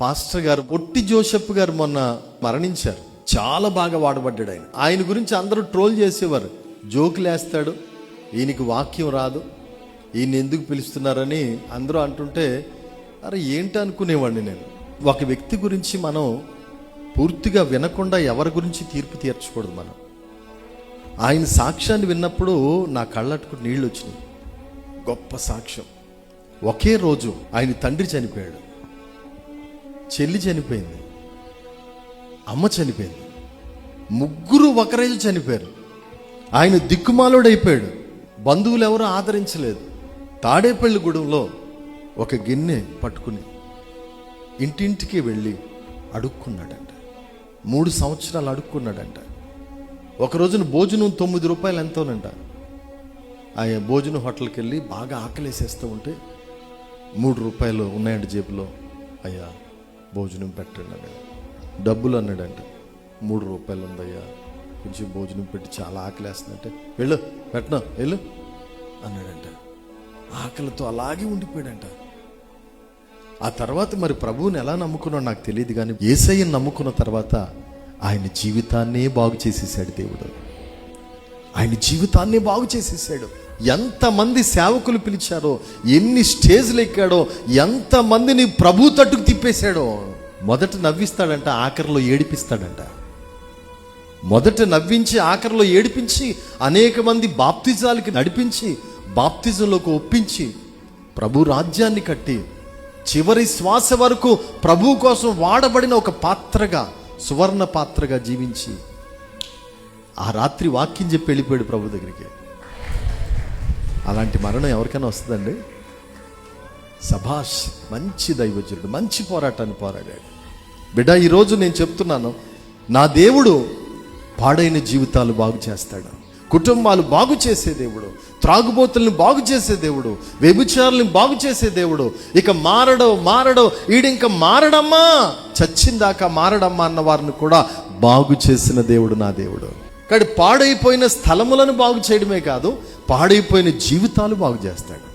Pastor గారు పొట్టి Joseph గారు మొన్న మరణించారు. చాలా బాగా వాడబడ్డాడు ఆయన గురించి అందరూ ట్రోల్ చేసేవారు. జోకులు వేస్తాడు, ఈయనకి వాక్యం రాదు, ఈయన ఎందుకు పిలుస్తున్నారని అందరూ అంటుంటే అరే ఏంటి అనుకునేవాడిని నేను. ఒక వ్యక్తి గురించి మనం పూర్తిగా వినకుండా ఎవరి గురించి తీర్పు తీర్చకూడదు. మనం ఆయన సాక్ష్యాన్ని విన్నప్పుడు నా కళ్ళట్టుకు నీళ్ళు వచ్చినాయి. గొప్ప సాక్ష్యం. ఒకే రోజు ఆయన తండ్రి చనిపోయాడు, చెల్లి చనిపోయింది, అమ్మ చనిపోయింది, ముగ్గురు ఒకరోజు చనిపోయారు. ఆయన దిక్కుమాలుడైపోయాడు, బంధువులు ఎవరు ఆదరించలేదు. తాడేపల్లిగూడెంలో ఒక గిన్నె పట్టుకుని ఇంటింటికి వెళ్ళి అడుక్కున్నాడంట. 3 సంవత్సరాలు అడుక్కున్నాడంట. ఒక రోజున భోజనం 9 రూపాయలు ఎంతోనంట. ఆయన భోజనం హోటల్కి వెళ్ళి బాగా ఆకలేసేస్తూ ఉంటే 3 రూపాయలు ఉన్నాయంట జేబులో. అయ్యా భోజనం పెట్టండి అన్నాడు. డబ్బులు అన్నాడంట. 3 రూపాయలు ఉందయ్యా, కొంచెం భోజనం పెట్టి చాలా ఆకలేస్తుందంటే వెళ్ళు పెట్టనా వెళ్ళు అన్నాడంట. ఆకలితో అలాగే ఉండిపోయాడంట. ఆ తర్వాత మరి ప్రభువుని ఎలా నమ్ముకున్నాడో నాకు తెలియదు, కానీ యేసయ్యను నమ్ముకున్న తర్వాత ఆయన జీవితాన్నే బాగు చేసేసాడు దేవుడు. ఆయన జీవితాన్నే బాగు చేసేసాడు. ఎంతమంది సేవకులు పిలిచారో, ఎన్ని స్టేజ్లు ఎక్కాడో, ఎంతమందిని ప్రభు తట్టుకు తిప్పేశాడో. మొదట నవ్విస్తాడంట, ఆఖరిలో ఏడిపిస్తాడంట. మొదట నవ్వించి ఆఖరిలో ఏడిపించి అనేక మంది బాప్తిజాలకి నడిపించి బాప్తిజంలోకి ఒప్పించి ప్రభు రాజ్యాన్ని కట్టి చివరి శ్వాస వరకు ప్రభు కోసం వాడబడిన ఒక పాత్రగా, సువర్ణ పాత్రగా జీవించి ఆ రాత్రి వాక్యం చెప్పి వెళ్ళిపోయాడు ప్రభు దగ్గరికి. అలాంటి మరణం ఎవరికైనా వస్తుందండి? సభాష్, మంచి దైవజనుడు, మంచి పోరాటాన్ని పోరాడాడు. బిడ్డ, ఈరోజు నేను చెప్తున్నాను, నా దేవుడు పాడైన జీవితాలు బాగు చేస్తాడు, కుటుంబాలు బాగు చేసే దేవుడు, త్రాగుబోతుల్ని బాగు చేసే దేవుడు, వ్యభిచారుల్ని బాగు చేసే దేవుడు. ఇక మారడో ఈడింక మారడమ్మా, చచ్చిందాకా మారడమ్మా అన్న వారిని కూడా బాగు చేసిన దేవుడు నా దేవుడు. కానీ పాడైపోయిన స్థలములను బాగు చేయడమే కాదు, పాడైపోయిన జీవితాలు బాగు చేస్తాడు.